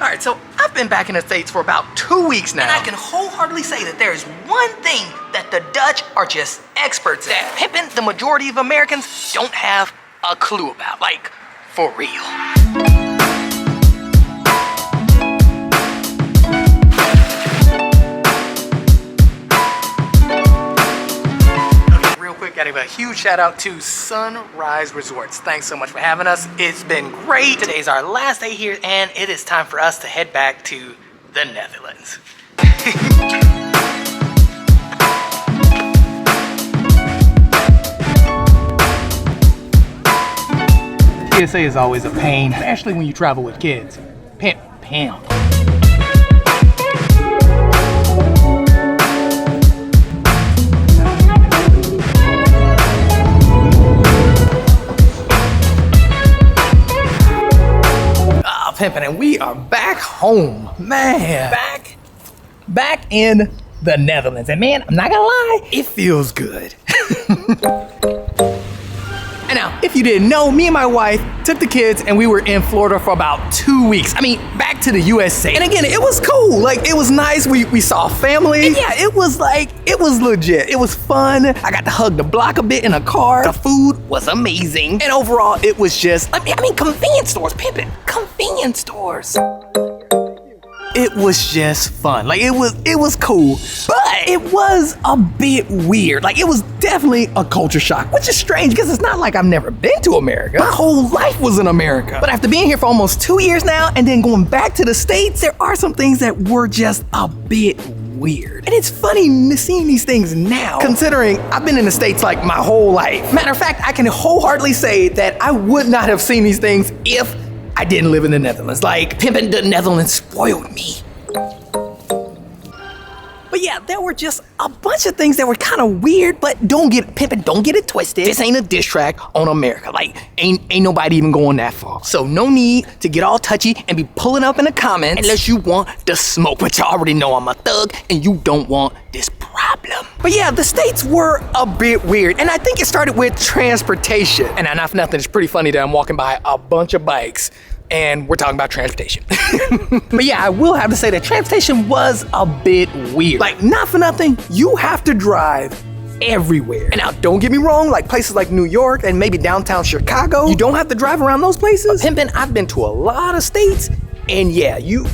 All right, so I've been back in the States for about 2 weeks now. And I can wholeheartedly say that there is one thing that the Dutch are just experts at. That pimping the majority of Americans don't have a clue about. Like, for real. Gotta give a huge shout out to Sunrise Resorts. Thanks so much for having us. It's been great. Today's our last day here and it is time for us to head back to the Netherlands. TSA is always a pain, especially when you travel with kids. Pimp. Pimping, and we are back home, man. Back in the Netherlands, and man, I'm not gonna lie, it feels good. And now, if you didn't know, me and my wife took the kids and we were in Florida for about 2 weeks. I mean, back to the USA. And again, it was cool. Like, it was nice. We saw family. And yeah, it was legit. It was fun. I got to hug the block a bit in a car. The food was amazing. And overall, it was just, I mean, convenience stores, pimping. Convenience stores. It was just fun. Like, it was cool, but it was a bit weird. Like, it was definitely a culture shock, which is strange because it's not like I've never been to America. My whole life was in America. But after being here for almost 2 years now and then going back to the States, there are some things that were just a bit weird. And it's funny seeing these things now, considering I've been in the States like my whole life. Matter of fact, I can wholeheartedly say that I would not have seen these things if I didn't live in the Netherlands. Like, pimping the Netherlands spoiled me. But yeah, there were just a bunch of things that were kind of weird, but don't get it twisted. This ain't a diss track on America. Like, ain't nobody even going that far. So no need to get all touchy and be pulling up in the comments unless you want the smoke. But you already know I'm a thug and you don't want this problem. But yeah, the States were a bit weird. And I think it started with transportation. And not for nothing, it's pretty funny that I'm walking by a bunch of bikes and we're talking about transportation. But yeah, I will have to say that transportation was a bit weird. Like, not for nothing, you have to drive everywhere. And now, don't get me wrong, like places like New York and maybe downtown Chicago, you don't have to drive around those places. But pimpin', I've been to a lot of states, and yeah, you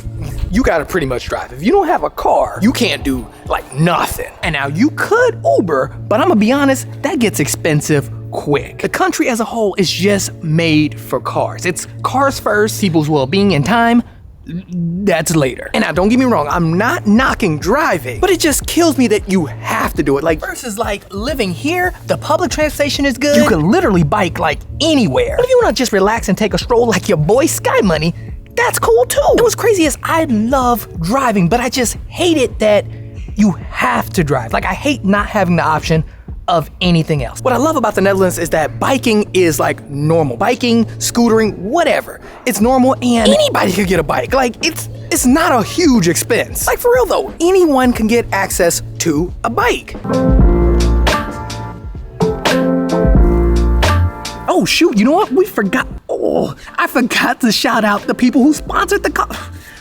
gotta pretty much drive. If you don't have a car, you can't do like nothing. And now you could Uber, but I'm gonna be honest, that gets expensive quick. The country as a whole is just made for cars. It's cars first, people's well-being and time, that's later. And now, don't get me wrong, I'm not knocking driving, but it just kills me that you have to do it. Like, versus like living here, the public transportation is good. You can literally bike like anywhere. But if you wanna just relax and take a stroll like your boy Sky Money, that's cool too. And what's crazy is I love driving, but I just hate it that you have to drive. Like, I hate not having the option of anything else. What I love about the Netherlands is that biking is like normal. Biking, scootering, whatever. It's normal and anybody can get a bike. Like, it's not a huge expense. Like, for real though, anyone can get access to a bike. Oh shoot, you know what? I forgot to shout out the people who sponsored the car.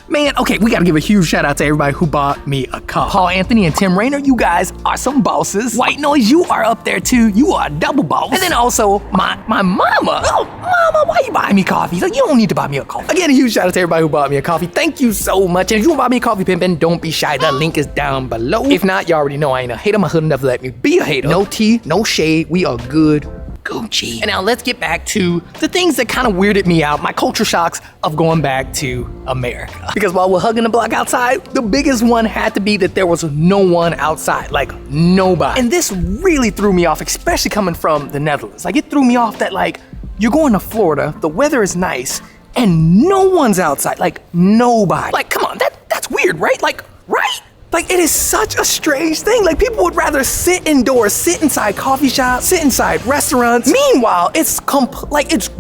Man, okay, we gotta give a huge shout out to everybody who bought me a car. Paul Anthony and Tim Rayner, you guys are some bosses. White Noise, you are up there too. You are a double boss. And then also my mama. Oh, mama, why you buying me coffee? Like, you don't need to buy me a coffee. Again, a huge shout out to everybody who bought me a coffee. Thank you so much. And if you want to buy me a coffee, pimpin', don't be shy. The link is down below. If not, you already know I ain't a hater. My hood never let me be a hater. No tea, no shade. We are good Gucci. And now let's get back to the things that kind of weirded me out, my culture shocks of going back to America. Because while we're hugging the block outside, the biggest one had to be that there was no one outside, like nobody. And this really threw me off, especially coming from the Netherlands. Like, it threw me off that, like, you're going to Florida, the weather is nice, and no one's outside, like nobody. Like, come on, that's weird, right? Like, right? Like, it is such a strange thing. Like, people would rather sit indoors, sit inside coffee shops, sit inside restaurants. Meanwhile, it's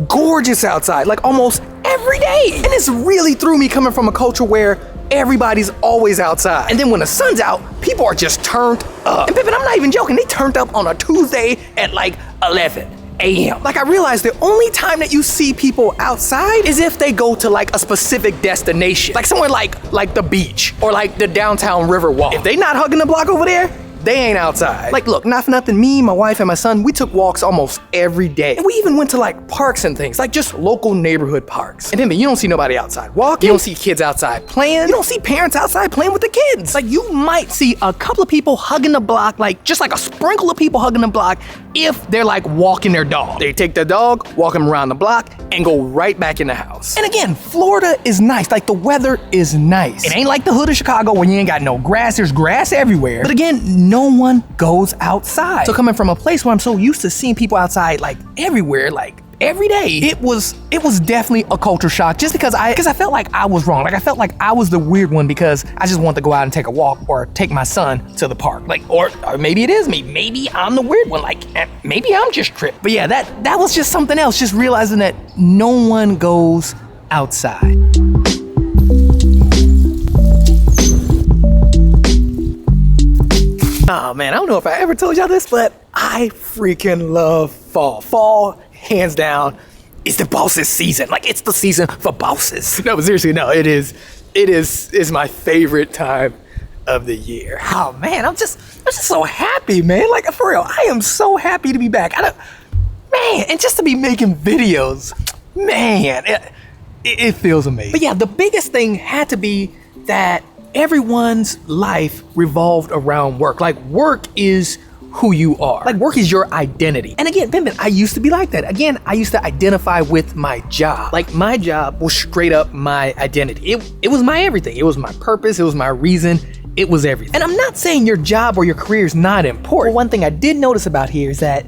gorgeous outside, like almost every day. And this really threw me coming from a culture where everybody's always outside. And then when the sun's out, people are just turned up. And Pippin, I'm not even joking, they turned up on a Tuesday at like 11. a.m. Like, I realized the only time that you see people outside is if they go to like a specific destination, like somewhere like the beach or like the downtown river walk. If they not hugging the block over there, they ain't outside. Like, look, not for nothing, me, my wife, and my son, we took walks almost every day. And we even went to like parks and things, like just local neighborhood parks. And then you don't see nobody outside walking. You don't see kids outside playing. You don't see parents outside playing with the kids. Like, you might see a couple of people hugging the block, like just like a sprinkle of people hugging the block if they're like walking their dog. They take their dog, walk them around the block, and go right back in the house. And again, Florida is nice. Like, the weather is nice. It ain't like the hood of Chicago where you ain't got no grass. There's grass everywhere. But again, no one goes outside. So coming from a place where I'm so used to seeing people outside like everywhere, like every day, it was definitely a culture shock, just because I felt like I was wrong. Like, I felt like I was the weird one because I just wanted to go out and take a walk or take my son to the park. Like, or maybe it is me. Maybe I'm the weird one. Like, maybe I'm just tripped. But yeah, that was just something else, just realizing that no one goes outside. Oh man, I don't know if I ever told y'all this, but I freaking love fall. Fall, hands down, is the boss's season. Like, it's the season for bosses. No, but seriously, no, it is my favorite time of the year. Oh man, I'm just so happy, man. Like, for real, I am so happy to be back. Man, and just to be making videos, man, it feels amazing. But yeah, the biggest thing had to be that everyone's life revolved around work. Like, work is who you are. Like, work is your identity. And again, Pimp, I used to be like that. Again, I used to identify with my job. Like, my job was straight up my identity. It was my everything. It was my purpose. It was my reason. It was everything. And I'm not saying your job or your career is not important. But one thing I did notice about here is that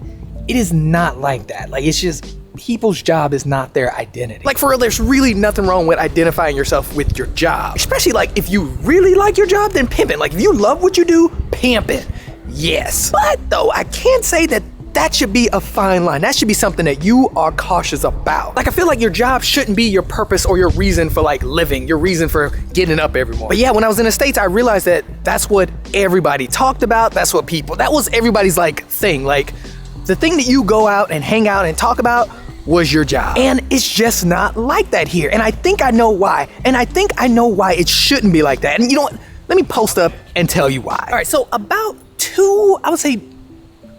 it is not like that. Like, it's just people's job is not their identity. Like, for real, there's really nothing wrong with identifying yourself with your job. Especially, like, if you really like your job, then pimp it. Like, if you love what you do, pimp it. Yes. But, though, I can't say that should be a fine line. That should be something that you are cautious about. Like, I feel like your job shouldn't be your purpose or your reason for, like, living, your reason for getting up every morning. But yeah, when I was in the States, I realized that that's what everybody talked about. That was everybody's, like, thing. Like, the thing that you go out and hang out and talk about was your job. And it's just not like that here. And I think I know why. And I think I know why it shouldn't be like that. And you know what? Let me post up and tell you why. All right, so about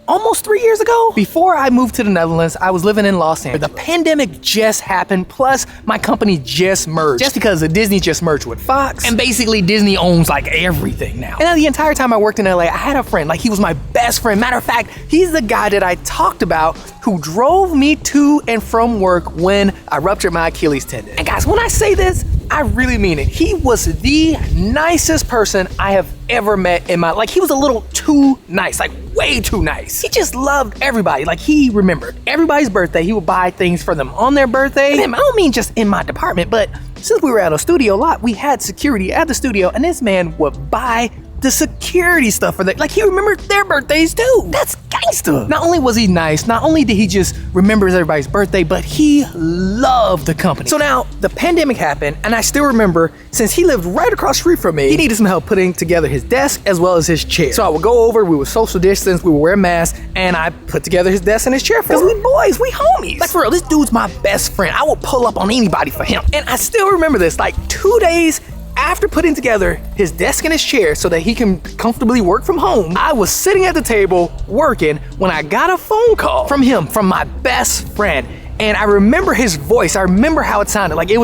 almost 3 years ago, before I moved to the Netherlands, I was living in Los Angeles. The pandemic just happened, plus my company just merged. Just because Disney just merged with Fox, and basically Disney owns like everything now. And the entire time I worked in LA, I had a friend, like he was my best friend. Matter of fact, he's the guy that I talked about who drove me to and from work when I ruptured my Achilles tendon. And guys, when I say this, I really mean it. He was the nicest person I have ever met in my, like, he was a little too nice, like way too nice. He just loved everybody. Like, he remembered everybody's birthday. He would buy things for them on their birthday. And I don't mean just in my department, but since we were at a studio lot, we had security at the studio, and this man would buy the security stuff for them. Like, he remembered their birthdays too. That's gangster. Not only was he nice, not only did he just remember everybody's birthday, but he loved the company. So now the pandemic happened, and I still remember, since he lived right across the street from me, he needed some help putting together his desk as well as his chair. So I would go over, we would social distance, we would wear masks, and I put together his desk and his chair for him. Because we boys, we homies. Like, for real, this dude's my best friend. I would pull up on anybody for him. And I still remember this, like 2 days after putting together his desk and his chair so that he can comfortably work from home, I was sitting at the table working when I got a phone call from him, from my best friend. And I remember his voice. I remember how it sounded. Like, it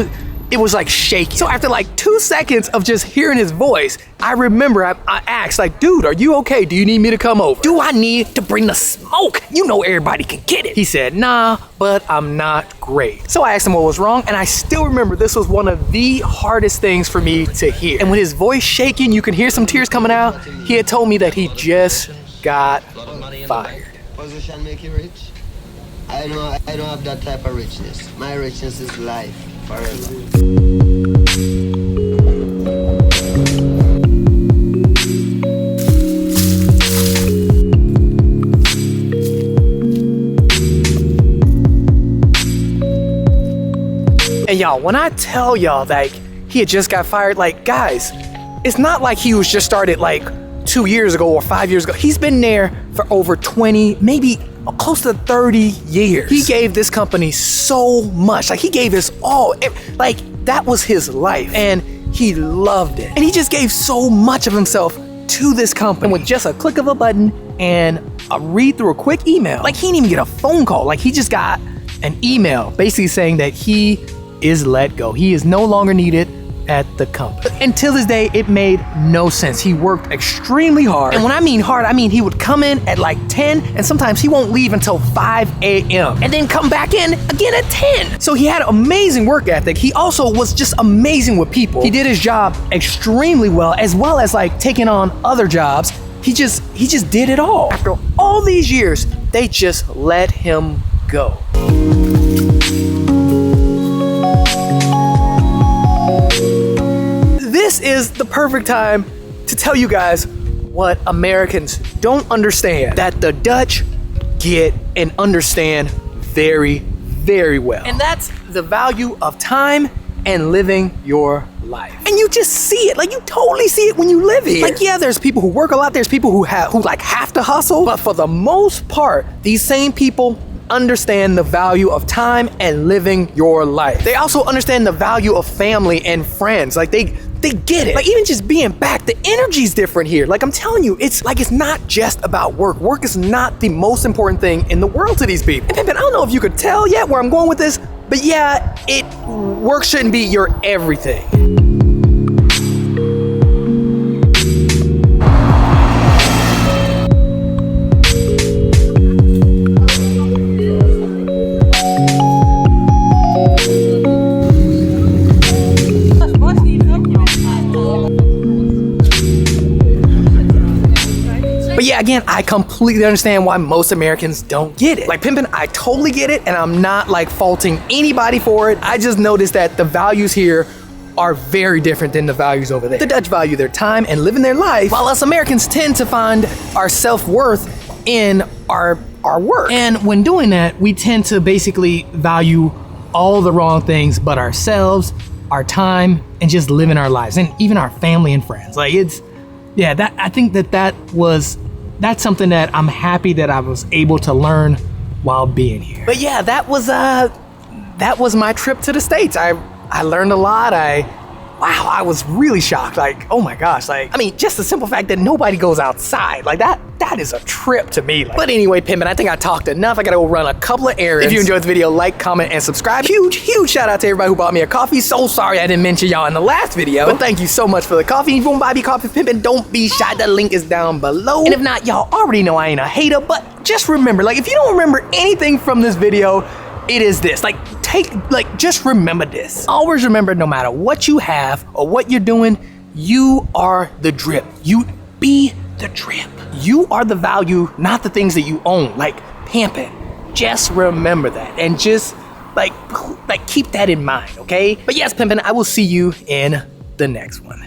was like shaky. So after like 2 seconds of just hearing his voice, I remember I asked, like, dude, are you okay? Do you need me to come over? Do I need to bring the smoke? You know everybody can get it. He said, nah, but I'm not great. So I asked him what was wrong, and I still remember this was one of the hardest things for me to hear. And with his voice shaking, you can hear some tears coming out. He had told me that he just got fired. Position make you rich? I don't have that type of richness. My richness is life. Forever. And y'all, when I tell y'all that he had just got fired, like, guys, it's not like he was just started like 2 years ago or 5 years ago. He's been there for over 20, maybe close to 30 years. He gave this company so much. Like, he gave his all. Like, that was his life, and he loved it. And he just gave so much of himself to this company. And with just a click of a button and a read through a quick email, like, he didn't even get a phone call. Like, he just got an email basically saying that he is let go. He is no longer needed at the company. Until this day, it made no sense. He worked extremely hard. And when I mean hard, I mean he would come in at like 10, and sometimes he won't leave until 5 a.m. and then come back in again at 10. So he had amazing work ethic. He also was just amazing with people. He did his job extremely well as like taking on other jobs. He just did it all. After all these years, they just let him go. This is the perfect time to tell you guys what Americans don't understand, that the Dutch get and understand very, very well. And that's the value of time and living your life. And you just see it, like, you totally see it when you live here. Like, yeah, there's people who work a lot, there's people who like have to hustle, but for the most part, these same people understand the value of time and living your life. They also understand the value of family and friends. Like, they get it. Like, even just being back, the energy's different here. Like, I'm telling you, it's not just about work. Work is not the most important thing in the world to these people. And I don't know if you could tell yet where I'm going with this, but yeah, work shouldn't be your everything. But yeah, again, I completely understand why most Americans don't get it. Like, pimping, I totally get it, and I'm not like faulting anybody for it. I just noticed that the values here are very different than the values over there. The Dutch value their time and living their life, while us Americans tend to find our self-worth in our work. And when doing that, we tend to basically value all the wrong things but ourselves, our time, and just living our lives, and even our family and friends. Like, I think that's something that I'm happy that I was able to learn while being here. But yeah, that was my trip to the States. I learned a lot. I was really shocked. Like, oh my gosh. Like, I mean, just the simple fact that nobody goes outside. Like, that is a trip to me. Like, but anyway, Pimpin', I think I talked enough. I gotta go run a couple of errands. If you enjoyed the video, like, comment, and subscribe. Huge shout out to everybody who bought me a coffee. So sorry I didn't mention y'all in the last video, but thank you so much for the coffee. If you want to buy me coffee, Pimpin', don't be shy. The link is down below. And if not, y'all already know I ain't a hater, but just remember, like, if you don't remember anything from this video, it is this. Just remember this. Always remember, no matter what you have or what you're doing, you are the drip. You be the drip. You are the value, not the things that you own. Like, pimping. Just remember that, and just like keep that in mind, okay? But yes, pimping, I will see you in the next one.